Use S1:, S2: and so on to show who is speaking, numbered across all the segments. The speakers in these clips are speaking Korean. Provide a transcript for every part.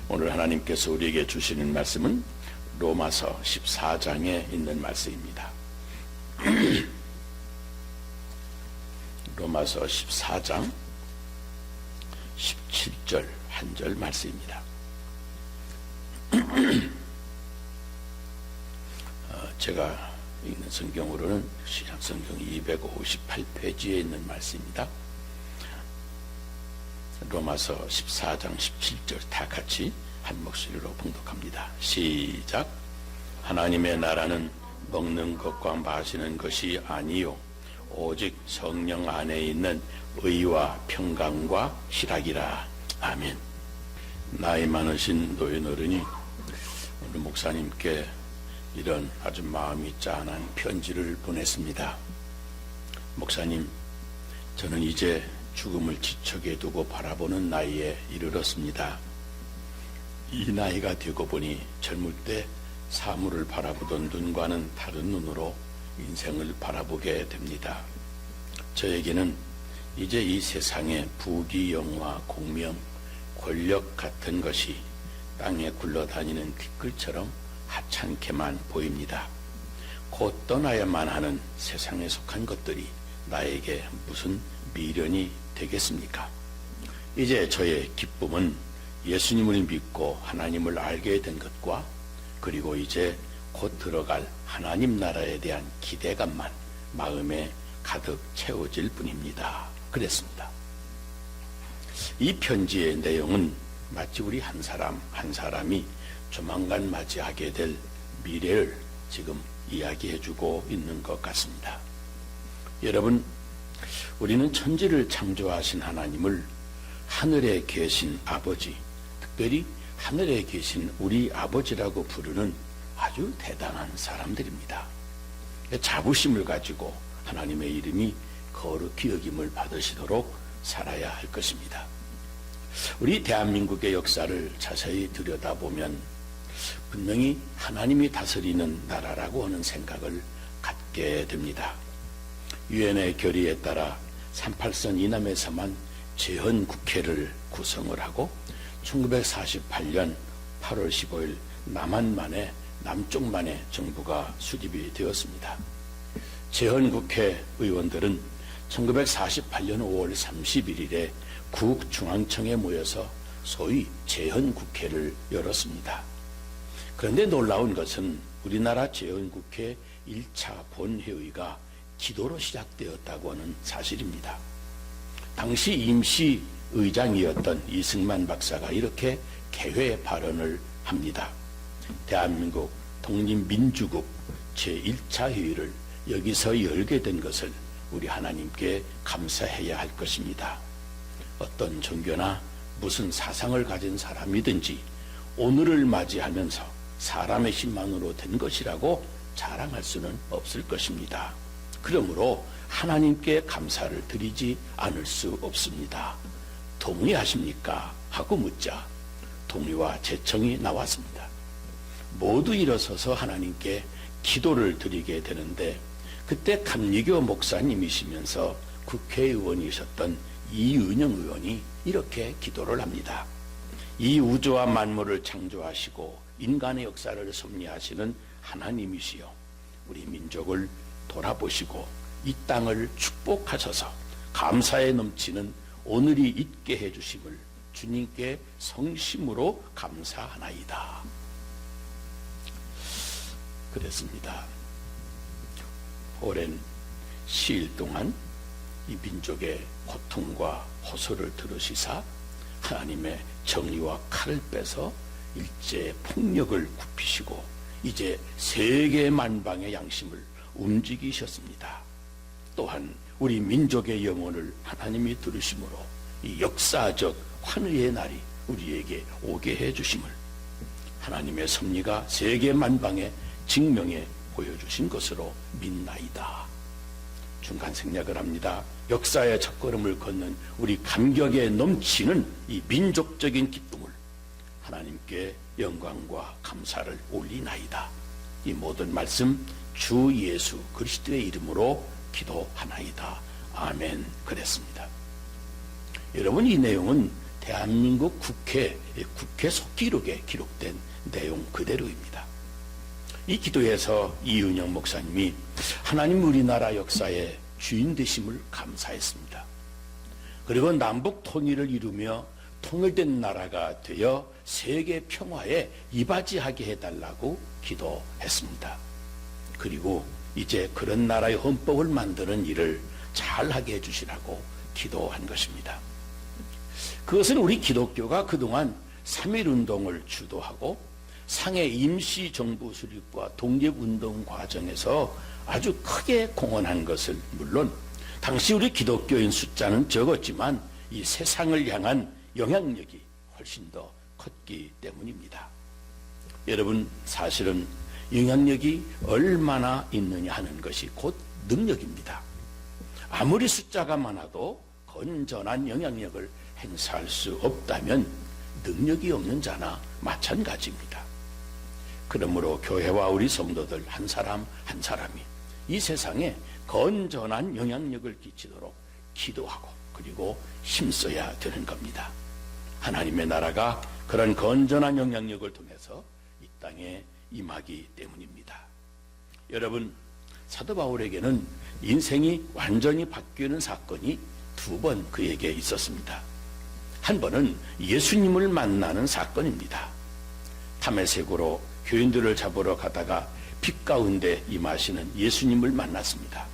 S1: 오늘 하나님께서 우리에게 주시는 말씀은 로마서 14장에 있는 말씀입니다. 로마서 14장 17절 한 절 말씀입니다. 제가 읽는 성경으로는 신약성경 258페이지에 있는 말씀입니다. 로마서 14장 17절 다 같이 한 목소리로 봉독합니다. 시작. 하나님의 나라는 먹는 것과 마시는 것이 아니요 오직 성령 안에 있는 의와 평강과 희락이라. 아멘. 나이 많으신 노인 어른이 오늘 목사님께 이런 아주 마음이 짠한 편지를 보냈습니다. 목사님, 저는 이제 죽음을 지척에 두고 바라보는 나이에 이르렀습니다. 이 나이가 되고 보니 젊을 때 사물을 바라보던 눈과는 다른 눈으로 인생을 바라보게 됩니다. 저에게는 이제 이 세상의 부귀, 영화, 공명, 권력 같은 것이 땅에 굴러다니는 퀴끌처럼 하찮게만 보입니다. 곧 떠나야만 하는 세상에 속한 것들이 나에게 무슨 미련이 되겠습니까? 이제 저의 기쁨은 예수님을 믿고 하나님을 알게 된 것과 그리고 이제 곧 들어갈 하나님 나라에 대한 기대감만 마음에 가득 채워질 뿐입니다. 그랬습니다. 이 편지의 내용은 마치 우리 한 사람 한 사람이 조만간 맞이하게 될 미래를 지금 이야기해주고 있는 것 같습니다. 여러분, 우리는 천지를 창조하신 하나님을 하늘에 계신 아버지, 특별히 하늘에 계신 우리 아버지라고 부르는 아주 대단한 사람들입니다. 자부심을 가지고 하나님의 이름이 거룩히 여김을 받으시도록 살아야 할 것입니다. 우리 대한민국의 역사를 자세히 들여다보면 분명히 하나님이 다스리는 나라라고 하는 생각을 갖게 됩니다. 유엔의 결의에 따라 38선 이남에서만 재헌국회를 구성을 하고 1948년 8월 15일 남쪽만의 정부가 수립이 되었습니다. 재헌국회 의원들은 1948년 5월 31일에 국중앙청에 모여서 소위 재헌국회를 열었습니다. 그런데 놀라운 것은 우리나라 재헌국회 1차 본회의가 기도로 시작되었다고 하는 사실입니다. 당시 임시 의장이었던 이승만 박사가 이렇게 개회 발언을 합니다. 대한민국 독립민주국 제1차 회의를 여기서 열게 된 것을 우리 하나님께 감사해야 할 것입니다. 어떤 종교나 무슨 사상을 가진 사람이든지 오늘을 맞이하면서 사람의 힘만으로 된 것이라고 자랑할 수는 없을 것입니다. 그러므로 하나님께 감사를 드리지 않을 수 없습니다. 동의하십니까? 하고 묻자 동의와 제청이 나왔습니다. 모두 일어서서 하나님께 기도를 드리게 되는데 그때 감리교 목사님이시면서 국회의원이셨던 이은영 의원이 이렇게 기도를 합니다. 이 우주와 만물을 창조하시고 인간의 역사를 섭리하시는 하나님이시여, 우리 민족을 돌아보시고 이 땅을 축복하셔서 감사에 넘치는 오늘이 있게 해주심을 주님께 성심으로 감사하나이다. 그랬습니다. 오랜 시일 동안 이 민족의 고통과 호소를 들으시사 하나님의 정의와 칼을 빼서 일제 폭력을 굽히시고 이제 세계 만방의 양심을 움직이셨습니다. 또한 우리 민족의 영혼을 하나님이 들으심으로 이 역사적 환희의 날이 우리에게 오게 해주심을 하나님의 섭리가 세계 만방에 증명해 보여주신 것으로 믿나이다. 중간 생략을 합니다. 역사의 첫걸음을 걷는 우리 감격에 넘치는 이 민족적인 기쁨을 하나님께 영광과 감사를 올리나이다. 이 모든 말씀 주 예수 그리스도의 이름으로 기도하나이다. 아멘. 그랬습니다. 여러분, 이 내용은 대한민국 국회 속기록에 기록된 내용 그대로입니다. 이 기도에서 이은영 목사님이 하나님 우리나라 역사의 주인 되심을 감사했습니다. 그리고 남북 통일을 이루며 통일된 나라가 되어 세계 평화에 이바지하게 해달라고 기도했습니다. 그리고 이제 그런 나라의 헌법을 만드는 일을 잘하게 해주시라고 기도한 것입니다. 그것은 우리 기독교가 그동안 3.1운동을 주도하고 상해 임시정부 수립과 독립운동 과정에서 아주 크게 공헌한 것을 물론 당시 우리 기독교인 숫자는 적었지만 이 세상을 향한 영향력이 훨씬 더 컸기 때문입니다. 여러분, 사실은 영향력이 얼마나 있느냐 하는 것이 곧 능력입니다. 아무리 숫자가 많아도 건전한 영향력을 행사할 수 없다면 능력이 없는 자나 마찬가지입니다. 그러므로 교회와 우리 성도들 한 사람 한 사람이 이 세상에 건전한 영향력을 끼치도록 기도하고 그리고 힘써야 되는 겁니다. 하나님의 나라가 그런 건전한 영향력을 통해서 이 땅에 임하기 때문입니다. 여러분, 사도 바울에게는 인생이 완전히 바뀌는 사건이 2번 그에게 있었습니다. 한 번은 예수님을 만나는 사건입니다. 담에색으로 교인들을 잡으러 가다가 빛 가운데 임하시는 예수님을 만났습니다.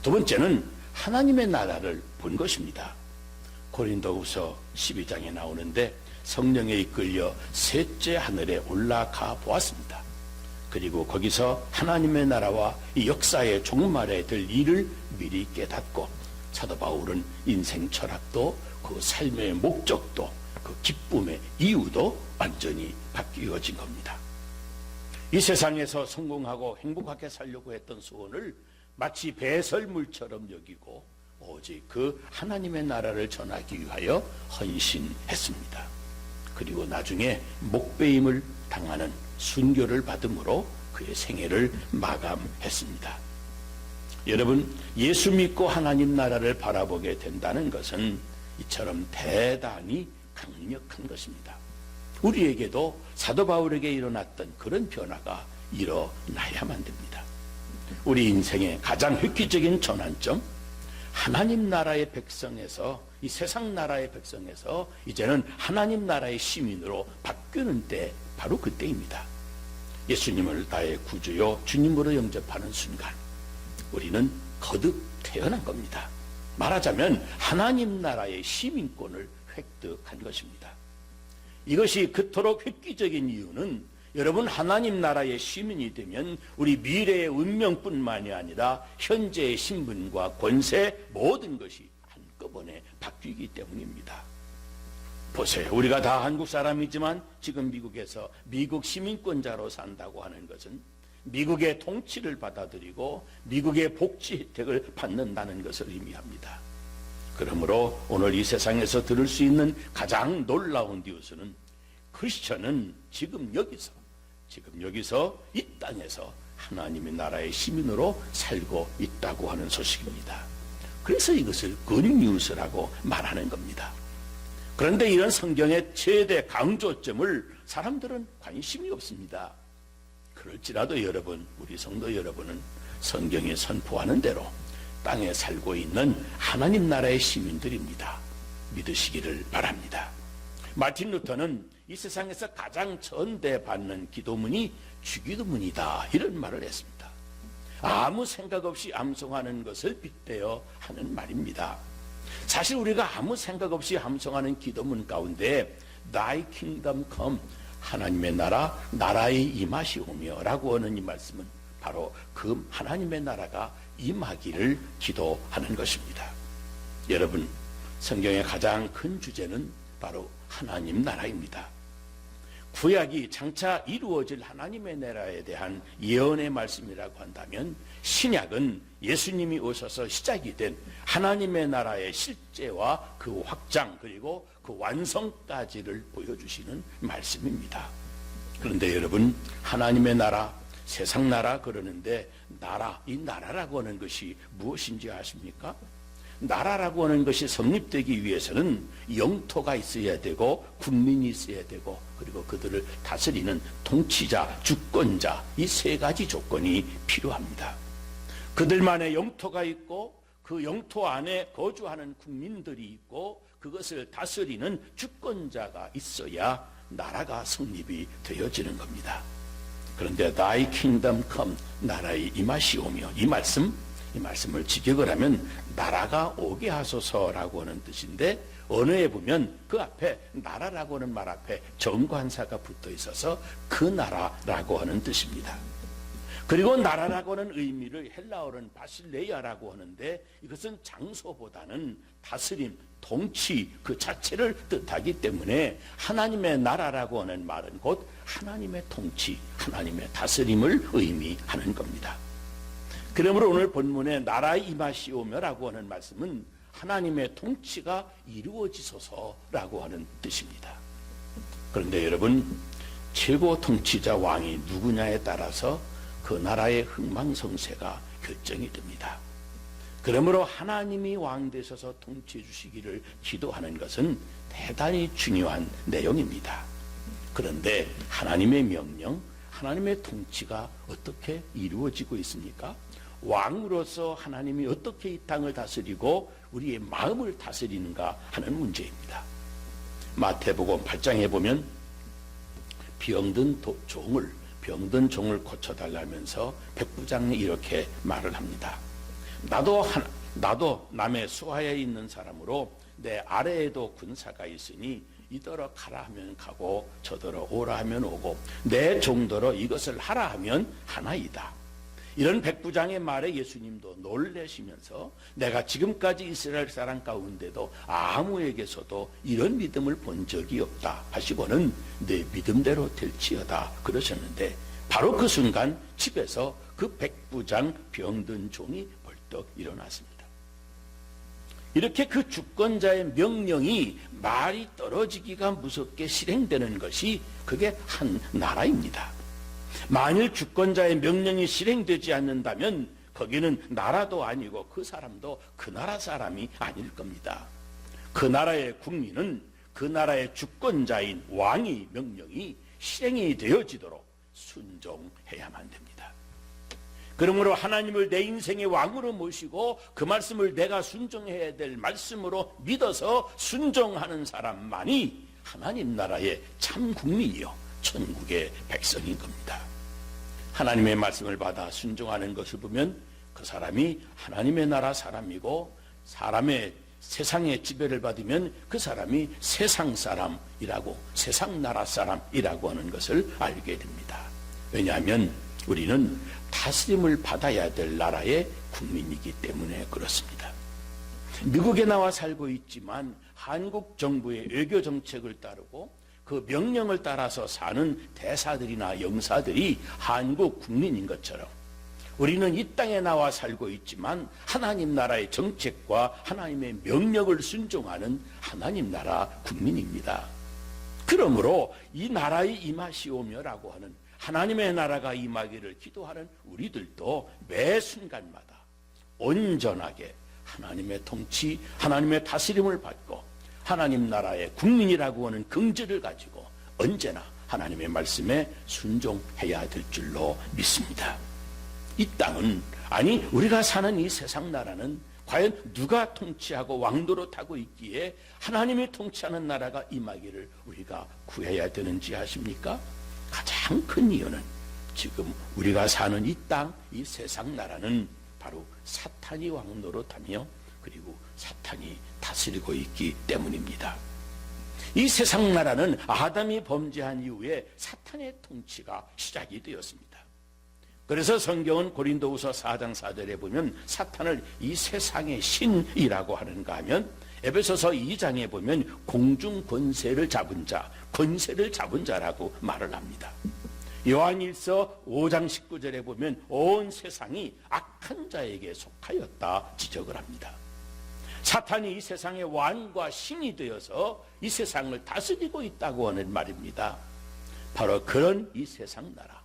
S1: 2번째는 하나님의 나라를 본 것입니다. 고린도후서 12장에 나오는데 성령에 이끌려 셋째 하늘에 올라가 보았습니다. 그리고 거기서 하나님의 나라와 이 역사의 종말에 될 일을 미리 깨닫고 사도 바울은 인생 철학도 그 삶의 목적도 그 기쁨의 이유도 완전히 바뀌어진 겁니다. 이 세상에서 성공하고 행복하게 살려고 했던 소원을 마치 배설물처럼 여기고 오직 그 하나님의 나라를 전하기 위하여 헌신했습니다. 그리고 나중에 목배임을 당하는 순교를 받음으로 그의 생애를 마감했습니다. 여러분, 예수 믿고 하나님 나라를 바라보게 된다는 것은 이처럼 대단히 강력한 것입니다. 우리에게도 사도 바울에게 일어났던 그런 변화가 일어나야만 됩니다. 우리 인생의 가장 획기적인 전환점, 하나님 나라의 백성에서 이 세상 나라의 백성에서 이제는 하나님 나라의 시민으로 바뀌는 때, 바로 그때입니다. 예수님을 나의 구주요 주님으로 영접하는 순간 우리는 거듭 태어난 겁니다. 말하자면 하나님 나라의 시민권을 획득한 것입니다. 이것이 그토록 획기적인 이유는 여러분, 하나님 나라의 시민이 되면 우리 미래의 운명뿐만이 아니라 현재의 신분과 권세 모든 것이 한꺼번에 바뀌기 때문입니다. 보세요. 우리가 다 한국 사람이지만 지금 미국에서 미국 시민권자로 산다고 하는 것은 미국의 통치를 받아들이고 미국의 복지 혜택을 받는다는 것을 의미합니다. 그러므로 오늘 이 세상에서 들을 수 있는 가장 놀라운 뉴스는 크리스천은 지금 여기서 이 땅에서 하나님의 나라의 시민으로 살고 있다고 하는 소식입니다. 그래서 이것을 굿뉴스라고 말하는 겁니다. 그런데 이런 성경의 최대 강조점을 사람들은 관심이 없습니다. 그럴지라도 여러분, 우리 성도 여러분은 성경이 선포하는 대로 땅에 살고 있는 하나님 나라의 시민들입니다. 믿으시기를 바랍니다. 마틴 루터는 이 세상에서 가장 전대받는 기도문이 주기도문이다, 이런 말을 했습니다. 아무 생각 없이 암송하는 것을 빗대어 하는 말입니다. 사실 우리가 아무 생각 없이 암송하는 기도문 가운데 Thy kingdom come, 하나님의 나라, 나라의 임하시오며 라고 하는 이 말씀은 바로 그 하나님의 나라가 임하기를 기도하는 것입니다. 여러분, 성경의 가장 큰 주제는 바로 하나님 나라입니다. 구약이 장차 이루어질 하나님의 나라에 대한 예언의 말씀이라고 한다면 신약은 예수님이 오셔서 시작이 된 하나님의 나라의 실제와 그 확장 그리고 그 완성까지를 보여주시는 말씀입니다. 그런데 여러분, 하나님의 나라, 세상 나라 그러는데 이 나라라고 하는 것이 무엇인지 아십니까? 나라라고 하는 것이 성립되기 위해서는 영토가 있어야 되고 국민이 있어야 되고 그리고 그들을 다스리는 통치자, 주권자 이 세 가지 조건이 필요합니다. 그들만의 영토가 있고 그 영토 안에 거주하는 국민들이 있고 그것을 다스리는 주권자가 있어야 나라가 성립이 되어지는 겁니다. 그런데 Thy kingdom come, 나라의 임하시오며 이 말씀을 직역을 하면 나라가 오게 하소서라고 하는 뜻인데 언어에 보면 그 앞에 나라라고 하는 말 앞에 정관사가 붙어 있어서 그 나라라고 하는 뜻입니다. 그리고 나라라고 하는 의미를 헬라어로는 바실레이아라고 하는데 이것은 장소보다는 다스림, 통치 그 자체를 뜻하기 때문에 하나님의 나라라고 하는 말은 곧 하나님의 통치, 하나님의 다스림을 의미하는 겁니다. 그러므로 오늘 본문에 나라의 임하시오며라고 하는 말씀은 하나님의 통치가 이루어지소서라고 하는 뜻입니다. 그런데 여러분, 최고 통치자 왕이 누구냐에 따라서 그 나라의 흥망성쇠가 결정이 됩니다. 그러므로 하나님이 왕 되셔서 통치해 주시기를 기도하는 것은 대단히 중요한 내용입니다. 그런데 하나님의 명령, 하나님의 통치가 어떻게 이루어지고 있습니까? 왕으로서 하나님이 어떻게 이 땅을 다스리고 우리의 마음을 다스리는가 하는 문제입니다. 마태복음 8장에 보면 병든 종을 고쳐달라면서 백부장이 이렇게 말을 합니다. 나도 남의 수하에 있는 사람으로 내 아래에도 군사가 있으니 이더러 가라 하면 가고 저더러 오라 하면 오고 내 종더러 이것을 하라 하면 하나이다. 이런 백부장의 말에 예수님도 놀라시면서 내가 지금까지 이스라엘 사람 가운데도 아무에게서도 이런 믿음을 본 적이 없다 하시고는 내 믿음대로 될지어다 그러셨는데 바로 그 순간 집에서 그 백부장 병든 종이 벌떡 일어났습니다. 이렇게 그 주권자의 명령이 말이 떨어지기가 무섭게 실행되는 것이 그게 한 나라입니다. 만일 주권자의 명령이 실행되지 않는다면 거기는 나라도 아니고 그 사람도 그 나라 사람이 아닐 겁니다. 그 나라의 국민은 그 나라의 주권자인 왕의 명령이 실행이 되어지도록 순종해야만 됩니다. 그러므로 하나님을 내 인생의 왕으로 모시고 그 말씀을 내가 순종해야 될 말씀으로 믿어서 순종하는 사람만이 하나님 나라의 참 국민이요 천국의 백성인 겁니다. 하나님의 말씀을 받아 순종하는 것을 보면 그 사람이 하나님의 나라 사람이고 사람의 세상의 지배를 받으면 그 사람이 세상 사람이라고 세상 나라 사람이라고 하는 것을 알게 됩니다. 왜냐하면 우리는 다스림을 받아야 될 나라의 국민이기 때문에 그렇습니다. 미국에 나와 살고 있지만 한국 정부의 외교 정책을 따르고 그 명령을 따라서 사는 대사들이나 영사들이 한국 국민인 것처럼 우리는 이 땅에 나와 살고 있지만 하나님 나라의 정책과 하나님의 명령을 순종하는 하나님 나라 국민입니다. 그러므로 이 나라의 임하시오며라고 하는 하나님의 나라가 임하기를 기도하는 우리들도 매 순간마다 온전하게 하나님의 통치, 하나님의 다스림을 받고 하나님 나라의 국민이라고 하는 긍지를 가지고 언제나 하나님의 말씀에 순종해야 될 줄로 믿습니다. 이 땅은 아니 우리가 사는 이 세상 나라는 과연 누가 통치하고 왕노릇하고 있기에 하나님이 통치하는 나라가 임하기를 우리가 구해야 되는지 아십니까? 가장 큰 이유는 지금 우리가 사는 이 땅, 이 세상 나라는 바로 사탄이 왕노릇하며 그리고 사탄이 다스리고 있기 때문입니다. 이 세상 나라는 아담이 범죄한 이후에 사탄의 통치가 시작이 되었습니다. 그래서 성경은 고린도후서 4장 4절에 보면 사탄을 이 세상의 신이라고 하는가 하면 에베소서 2장에 보면 공중 권세를 잡은 자, 권세를 잡은 자라고 말을 합니다. 요한일서 5장 19절에 보면 온 세상이 악한 자에게 속하였다 지적을 합니다. 사탄이 이 세상의 왕과 신이 되어서 이 세상을 다스리고 있다고 하는 말입니다. 바로 그런 이 세상 나라,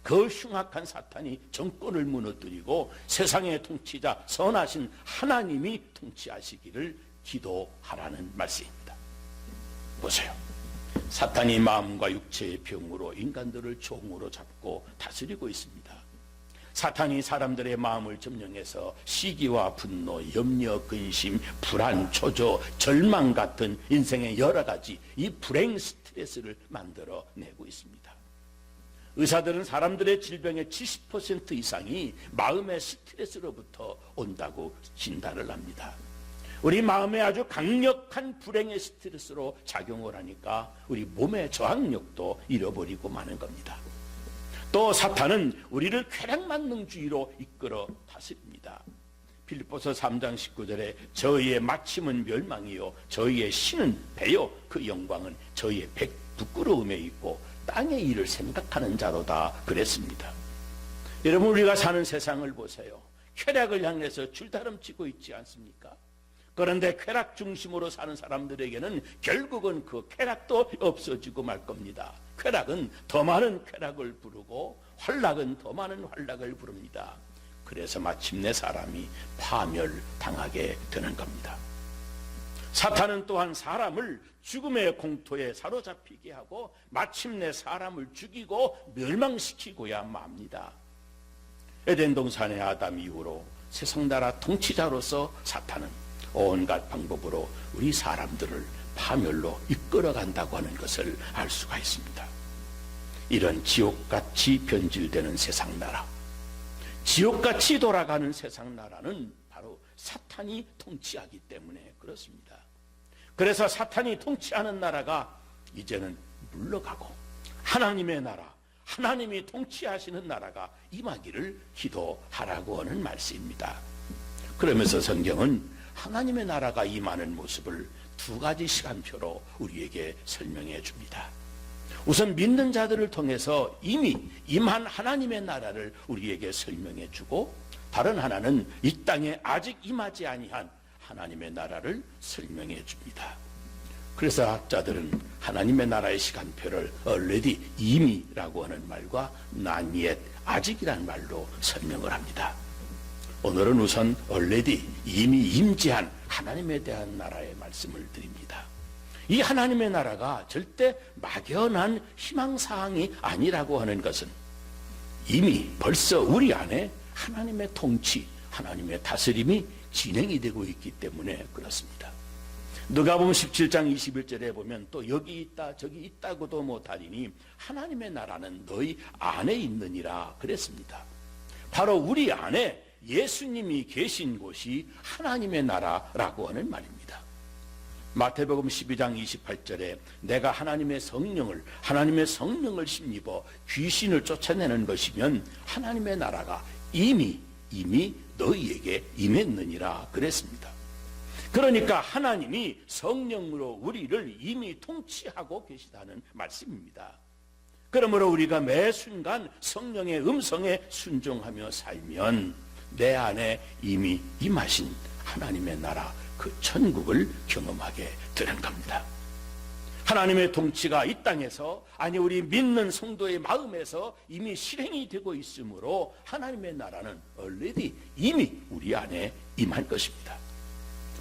S1: 그 흉악한 사탄이 정권을 무너뜨리고 세상의 통치자 선하신 하나님이 통치하시기를 기도하라는 말씀입니다. 보세요. 사탄이 마음과 육체의 병으로 인간들을 종으로 잡고 다스리고 있습니다. 사탄이 사람들의 마음을 점령해서 시기와 분노, 염려, 근심, 불안, 초조, 절망 같은 인생의 여러 가지 이 불행 스트레스를 만들어 내고 있습니다. 의사들은 사람들의 질병의 70% 이상이 마음의 스트레스로부터 온다고 진단을 합니다. 우리 마음에 아주 강력한 불행의 스트레스로 작용을 하니까 우리 몸의 저항력도 잃어버리고 마는 겁니다. 또 사탄은 우리를 쾌락만능주의로 이끌어 다스립니다. 빌립보서 3장 19절에 저희의 마침은 멸망이요 저희의 신은 배요 그 영광은 저희의 부끄러움에 있고 땅의 일을 생각하는 자로다 그랬습니다. 여러분, 우리가 사는 세상을 보세요. 쾌락을 향해서 줄다름치고 있지 않습니까? 그런데 쾌락 중심으로 사는 사람들에게는 결국은 그 쾌락도 없어지고 말 겁니다. 쾌락은 더 많은 쾌락을 부르고 환락은 더 많은 환락을 부릅니다. 그래서 마침내 사람이 파멸당하게 되는 겁니다. 사탄은 또한 사람을 죽음의 공토에 사로잡히게 하고 마침내 사람을 죽이고 멸망시키고야 맙니다. 에덴 동산의 아담 이후로 세상 나라 통치자로서 사탄은 온갖 방법으로 우리 사람들을 파멸로 이끌어간다고 하는 것을 알 수가 있습니다. 이런 지옥같이 변질되는 세상 나라, 지옥같이 돌아가는 세상 나라는 바로 사탄이 통치하기 때문에 그렇습니다. 그래서 사탄이 통치하는 나라가 이제는 물러가고 하나님의 나라, 하나님이 통치하시는 나라가 임하기를 기도하라고 하는 말씀입니다. 그러면서 성경은 하나님의 나라가 임하는 모습을 두 가지 시간표로 우리에게 설명해 줍니다. 우선 믿는 자들을 통해서 이미 임한 하나님의 나라를 우리에게 설명해 주고, 다른 하나는 이 땅에 아직 임하지 아니한 하나님의 나라를 설명해 줍니다. 그래서 학자들은 하나님의 나라의 시간표를 already, 이미라고 하는 말과 not yet, 아직이라는 말로 설명을 합니다. 오늘은 우선 already, 이미 임재한 하나님에 대한 나라의 말씀을 드립니다. 이 하나님의 나라가 절대 막연한 희망사항이 아니라고 하는 것은 이미 벌써 우리 안에 하나님의 통치, 하나님의 다스림이 진행이 되고 있기 때문에 그렇습니다. 누가복음 17장 21절에 보면 또 여기 있다 저기 있다고도 못하리니 하나님의 나라는 너희 안에 있느니라 그랬습니다. 바로 우리 안에 예수님이 계신 곳이 하나님의 나라라고 하는 말입니다. 마태복음 12장 28절에 내가 하나님의 성령을 힘입어 귀신을 쫓아내는 것이면 하나님의 나라가 이미 너희에게 임했느니라 그랬습니다. 그러니까 하나님이 성령으로 우리를 이미 통치하고 계시다는 말씀입니다. 그러므로 우리가 매 순간 성령의 음성에 순종하며 살면 내 안에 이미 임하신 하나님의 나라, 그 천국을 경험하게 되는 겁니다. 하나님의 통치가 이 땅에서, 아니 우리 믿는 성도의 마음에서 이미 실행이 되고 있으므로 하나님의 나라는 already, 이미 우리 안에 임한 것입니다.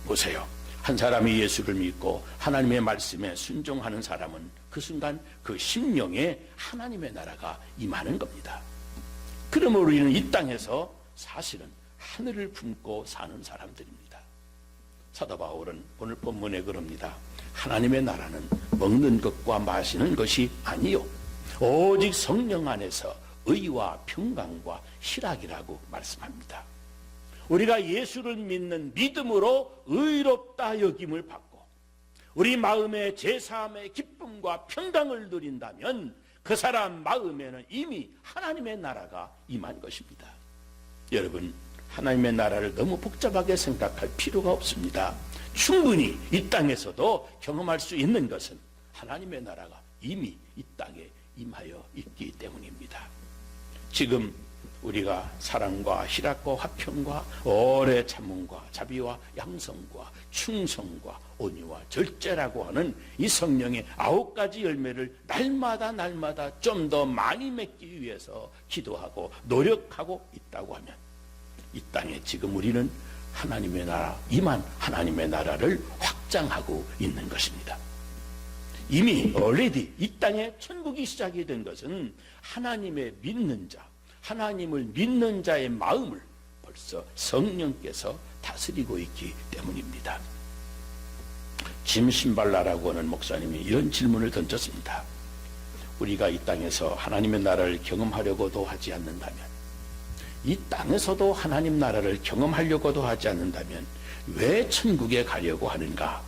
S1: 보세요. 한 사람이 예수를 믿고 하나님의 말씀에 순종하는 사람은 그 순간 그 심령에 하나님의 나라가 임하는 겁니다. 그러므로 우리는 이 땅에서 사실은 하늘을 품고 사는 사람들입니다. 사도 바울은 오늘 본문에 그럽니다. 하나님의 나라는 먹는 것과 마시는 것이 아니요 오직 성령 안에서 의와 평강과 희락이라고 말씀합니다. 우리가 예수를 믿는 믿음으로 의롭다 여김을 받고 우리 마음의 제사함의 기쁨과 평강을 누린다면 그 사람 마음에는 이미 하나님의 나라가 임한 것입니다. 여러분, 하나님의 나라를 너무 복잡하게 생각할 필요가 없습니다. 충분히 이 땅에서도 경험할 수 있는 것은 하나님의 나라가 이미 이 땅에 임하여 있기 때문입니다. 지금 우리가 사랑과 희락과 화평과 오래 참음과 자비와 양성과 충성과 온유와 절제라고 하는 이 성령의 9가지 열매를 날마다 좀 더 많이 맺기 위해서 기도하고 노력하고 있다고 하면 이 땅에 지금 우리는 하나님의 나라, 임한 하나님의 나라를 확장하고 있는 것입니다. 이미 already 이 땅에 천국이 시작이 된 것은 하나님의 믿는 자, 하나님을 믿는 자의 마음을 벌써 성령께서 다스리고 있기 때문입니다. 짐 신발라라고 하는 목사님이 이런 질문을 던졌습니다. 우리가 이 땅에서 하나님의 나라를 경험하려고도 하지 않는다면, 이 땅에서도 하나님 나라를 경험하려고도 하지 않는다면 왜 천국에 가려고 하는가?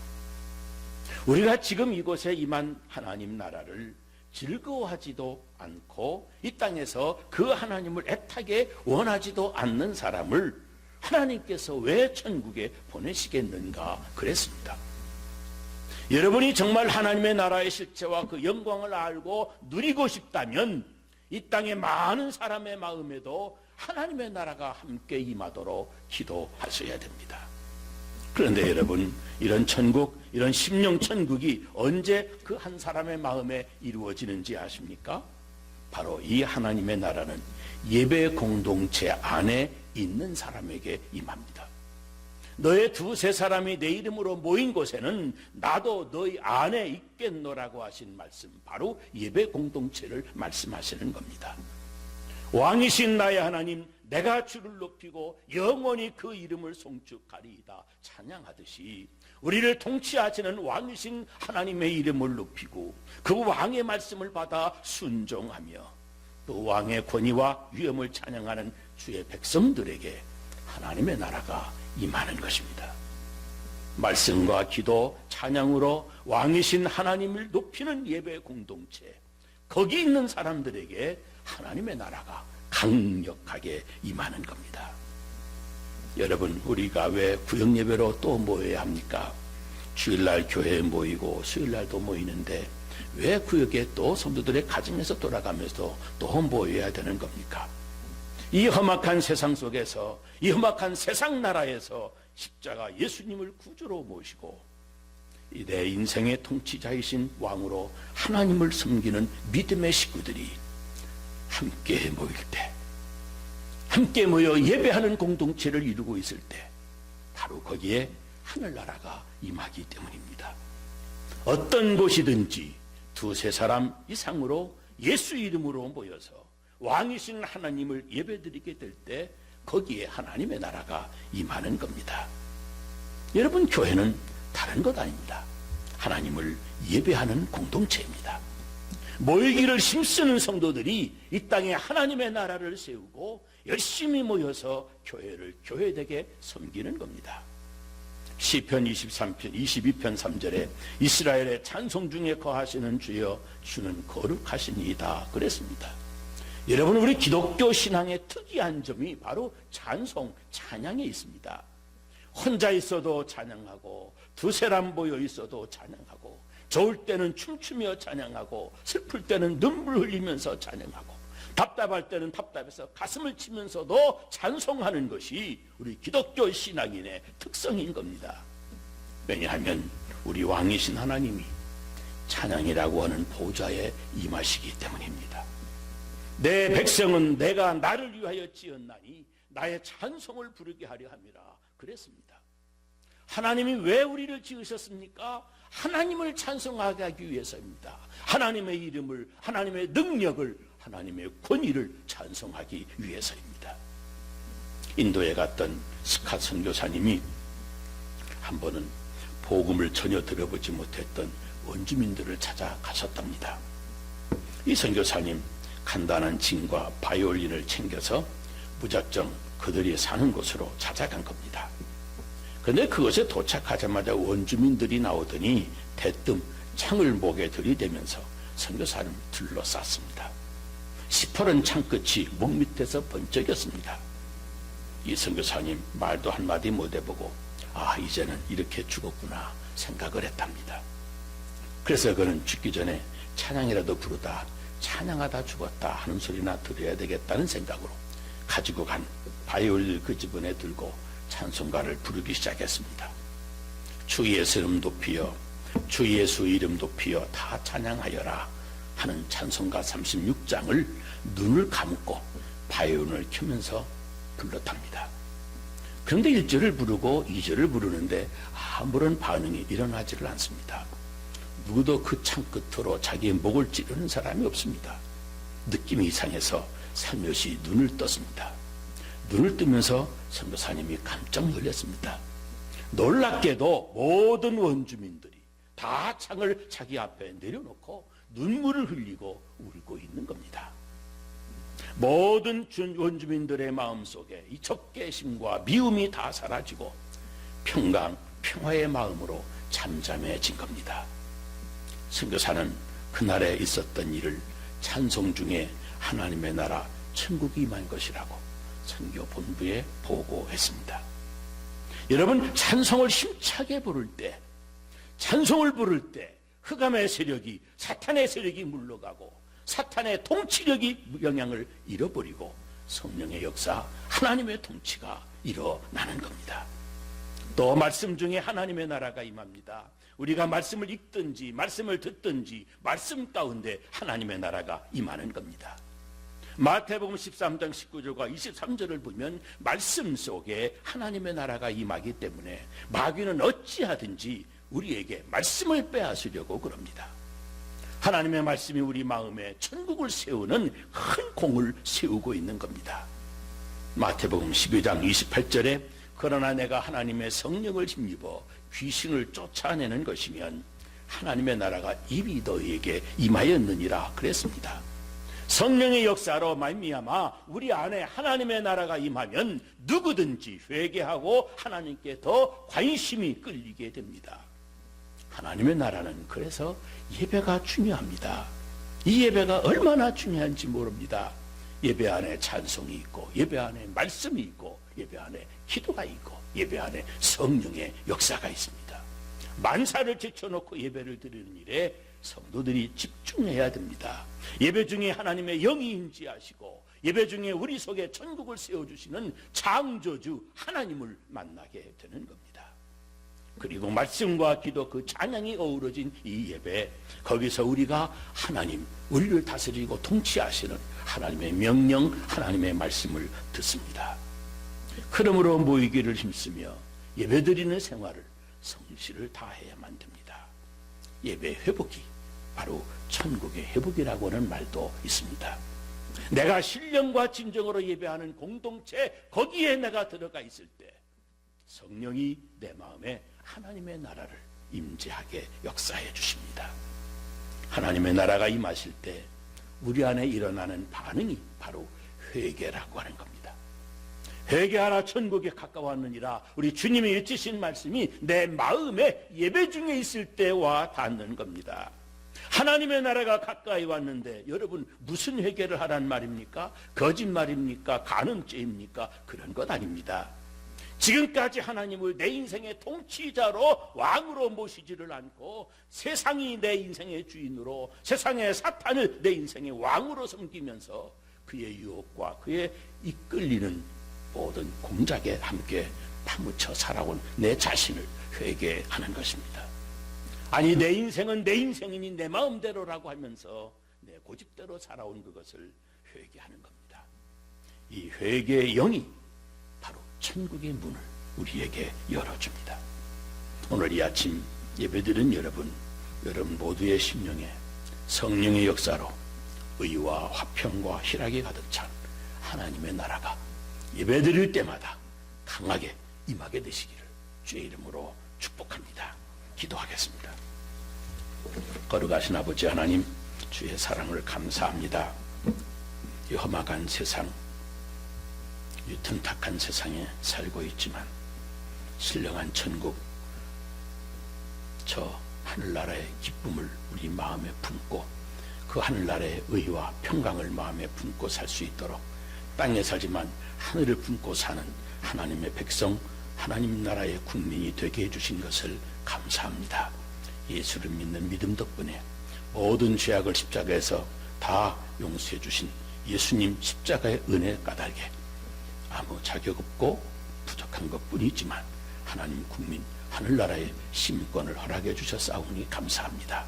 S1: 우리가 지금 이곳에 임한 하나님 나라를 즐거워하지도 않고 이 땅에서 그 하나님을 애타게 원하지도 않는 사람을 하나님께서 왜 천국에 보내시겠는가 그랬습니다. 여러분이 정말 하나님의 나라의 실체와 그 영광을 알고 누리고 싶다면 이 땅의 많은 사람의 마음에도 하나님의 나라가 함께 임하도록 기도하셔야 됩니다. 그런데 여러분, 이런 천국, 이런 심령 천국이 언제 그 한 사람의 마음에 이루어지는지 아십니까? 바로 이 하나님의 나라는 예배 공동체 안에 있는 사람에게 임합니다. 너의 두세 사람이 내 이름으로 모인 곳에는 나도 너희 안에 있겠노라고 하신 말씀, 바로 예배 공동체를 말씀하시는 겁니다. 왕이신 나의 하나님, 내가 주를 높이고 영원히 그 이름을 송축하리이다 찬양하듯이 우리를 통치하시는 왕이신 하나님의 이름을 높이고 그 왕의 말씀을 받아 순종하며 또 왕의 권위와 위엄을 찬양하는 주의 백성들에게 하나님의 나라가 임하는 것입니다. 말씀과 기도, 찬양으로 왕이신 하나님을 높이는 예배 공동체, 거기 있는 사람들에게 하나님의 나라가 강력하게 임하는 겁니다. 여러분, 우리가 왜 구역 예배로 또 모여야 합니까? 주일날 교회에 모이고 수요일날도 모이는데 왜 구역에 또 성도들의 가정에서 돌아가면서 또 모여야 되는 겁니까? 이 험악한 세상 속에서, 이 험악한 세상 나라에서 십자가 예수님을 구주로 모시고 내 인생의 통치자이신 왕으로 하나님을 섬기는 믿음의 식구들이 함께 모일 때, 함께 모여 예배하는 공동체를 이루고 있을 때 바로 거기에 하늘나라가 임하기 때문입니다. 어떤 곳이든지 두세 사람 이상으로 예수 이름으로 모여서 왕이신 하나님을 예배드리게 될 때 거기에 하나님의 나라가 임하는 겁니다. 여러분, 교회는 다른 것 아닙니다. 하나님을 예배하는 공동체입니다. 모이기를 힘쓰는 성도들이 이 땅에 하나님의 나라를 세우고 열심히 모여서 교회를 교회되게 섬기는 겁니다. 시편 23편 22편 3절에 이스라엘의 찬송 중에 거하시는 주여 주는 거룩하시니이다 그랬습니다. 여러분, 우리 기독교 신앙의 특이한 점이 바로 찬송, 찬양에 있습니다. 혼자 있어도 찬양하고 두세 사람 모여 있어도 찬양하고 좋을 때는 춤추며 찬양하고 슬플 때는 눈물 흘리면서 찬양하고 답답할 때는 답답해서 가슴을 치면서도 찬송하는 것이 우리 기독교 신앙인의 특성인 겁니다. 왜냐하면 우리 왕이신 하나님이 찬양이라고 하는 보좌에 임하시기 때문입니다. 내 백성은 내가 나를 위하여 지었나니 나의 찬송을 부르게 하려 함이라 그랬습니다. 하나님이 왜 우리를 지으셨습니까? 하나님을 찬송하게 하기 위해서입니다. 하나님의 이름을, 하나님의 능력을, 하나님의 권위를 찬송하기 위해서입니다. 인도에 갔던 스캇 선교사님이 한 번은 복음을 전혀 들어보지 못했던 원주민들을 찾아가셨답니다. 이 선교사님 간단한 징과 바이올린을 챙겨서 무작정 그들이 사는 곳으로 찾아간 겁니다. 그런데 그것에 도착하자마자 원주민들이 나오더니 대뜸 창을 목에 들이대면서 선교사를 둘러쌌습니다. 시퍼런 창끝이 목 밑에서 번쩍였습니다. 이 선교사님 말도 한마디 못 해보고 이제는 이렇게 죽었구나 생각을 했답니다. 그래서 그는 죽기 전에 찬양이라도 부르다 찬양하다 죽었다 하는 소리나 들어야 되겠다는 생각으로 가지고 간 바이올린을 그 집안에 들고 찬송가를 부르기 시작했습니다. 주 예수 이름 높이여 주 예수 이름 높이여 다 찬양하여라 하는 찬송가 36장을 눈을 감고 바이올린을 켜면서 불렀답니다. 그런데 1절을 부르고 2절을 부르는데 아무런 반응이 일어나지를 않습니다. 누구도 그 창 끝으로 자기의 목을 찌르는 사람이 없습니다. 느낌이 이상해서 살며시 눈을 떴습니다. 눈을 뜨면서 선교사님이 깜짝 놀랐습니다. 놀랍게도 모든 원주민들이 다 창을 자기 앞에 내려놓고 눈물을 흘리고 울고 있는 겁니다. 모든 원주민들의 마음속에 이 적개심과 미움이 다 사라지고 평화의 마음으로 잠잠해진 겁니다. 선교사는 그날에 있었던 일을 찬송 중에 하나님의 나라 천국이 임한 것이라고 선교 본부에 보고했습니다. 여러분, 찬송을 힘차게 부를 때, 찬송을 부를 때 흑암의 세력이, 사탄의 세력이 물러가고 사탄의 통치력이 영향을 잃어버리고 성령의 역사, 하나님의 통치가 일어나는 겁니다. 또 말씀 중에 하나님의 나라가 임합니다. 우리가 말씀을 읽든지 말씀을 듣든지 말씀 가운데 하나님의 나라가 임하는 겁니다. 마태복음 13장 19절과 23절을 보면 말씀 속에 하나님의 나라가 임하기 때문에 마귀는 어찌하든지 우리에게 말씀을 빼앗으려고 그럽니다. 하나님의 말씀이 우리 마음에 천국을 세우는 큰 공을 세우고 있는 겁니다. 마태복음 12장 28절에 그러나 내가 하나님의 성령을 힘입어 귀신을 쫓아내는 것이면 하나님의 나라가 이미 너희에게 임하였느니라 그랬습니다. 성령의 역사로 말미암아 우리 안에 하나님의 나라가 임하면 누구든지 회개하고 하나님께 더 관심이 끌리게 됩니다. 하나님의 나라는 그래서 예배가 중요합니다. 이 예배가 얼마나 중요한지 모릅니다. 예배 안에 찬송이 있고 예배 안에 말씀이 있고 예배 안에 기도가 있고 예배 안에 성령의 역사가 있습니다. 만사를 제쳐놓고 예배를 드리는 일에 성도들이 집중해야 됩니다. 예배 중에 하나님의 영이 임재하시고 예배 중에 우리 속에 천국을 세워주시는 창조주 하나님을 만나게 되는 겁니다. 그리고 말씀과 기도 그 찬양이 어우러진 이 예배, 거기서 우리가 하나님, 우리를 다스리고 통치하시는 하나님의 명령, 하나님의 말씀을 듣습니다. 그러므로 모이기를 힘쓰며 예배드리는 생활을 성실을 다해야만 됩니다. 예배 회복이 바로 천국의 회복이라고 하는 말도 있습니다. 내가 신령과 진정으로 예배하는 공동체, 거기에 내가 들어가 있을 때 성령이 내 마음에 하나님의 나라를 임재하게 역사해 주십니다. 하나님의 나라가 임하실 때 우리 안에 일어나는 반응이 바로 회개라고 하는 겁니다. 회개하라 천국에 가까웠느니라. 우리 주님이 외치신 말씀이 내 마음에 예배 중에 있을 때와 닿는 겁니다. 하나님의 나라가 가까이 왔는데 여러분 무슨 회개를 하란 말입니까? 거짓말입니까? 간음죄입니까? 그런 것 아닙니다. 지금까지 하나님을 내 인생의 통치자로 왕으로 모시지를 않고 세상이 내 인생의 주인으로, 세상의 사탄을 내 인생의 왕으로 섬기면서 그의 유혹과 그의 이끌리는 모든 공작에 함께 파묻혀 살아온 내 자신을 회개하는 것입니다. 아니, 내 인생은 내 인생이니 내 마음대로라고 하면서 내 고집대로 살아온 그것을 회개하는 겁니다. 이 회개의 영이 바로 천국의 문을 우리에게 열어줍니다. 오늘 이 아침 예배드린 여러분 모두의 심령에 성령의 역사로 의와 화평과 희락이 가득 찬 하나님의 나라가 예배드릴 때마다 강하게 임하게 되시기를 주의 이름으로 축복합니다. 기도하겠습니다. 거룩하신 아버지 하나님, 주의 사랑을 감사합니다. 이 험악한 세상, 이 튼탁한 세상에 살고 있지만 신령한 천국, 저 하늘나라의 기쁨을 우리 마음에 품고 그 하늘나라의 의와 평강을 마음에 품고 살 수 있도록 땅에 살지만 하늘을 품고 사는 하나님의 백성, 하나님 나라의 국민이 되게 해주신 것을 감사합니다. 예수를 믿는 믿음 덕분에 모든 죄악을 십자가에서 다 용서해 주신 예수님 십자가의 은혜 까닭에 아무 자격 없고 부족한 것뿐이지만 하나님 국민 하늘나라의 시민권을 허락해 주셨사오니 감사합니다.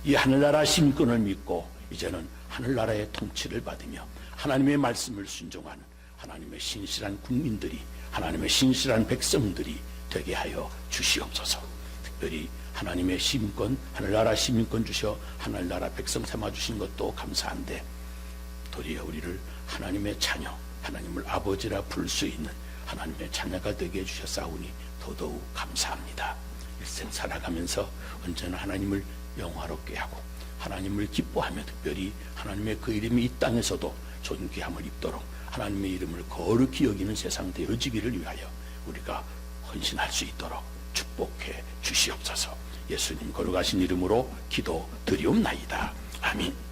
S1: 이 하늘나라 시민권을 믿고 이제는 하늘나라의 통치를 받으며 하나님의 말씀을 순종하는 하나님의 신실한 국민들이, 하나님의 신실한 백성들이 되게 하여 주시옵소서. 특별히 하나님의 시민권, 하늘나라 시민권 주셔 하늘나라 백성 삼아 주신 것도 감사한데, 도리어 우리를 하나님의 자녀, 하나님을 아버지라 부를 수 있는 하나님의 자녀가 되게 해주셨사오니 더더욱 감사합니다. 일생 살아가면서 언제나 하나님을 영화롭게 하고 하나님을 기뻐하며 특별히 하나님의 그 이름이 이 땅에서도 존귀함을 입도록 하나님의 이름을 거룩히 여기는 세상 되어지기를 위하여 우리가 헌신할 수 있도록 축복해 주시옵소서. 예수님 거룩하신 이름으로 기도드리옵나이다. 아멘.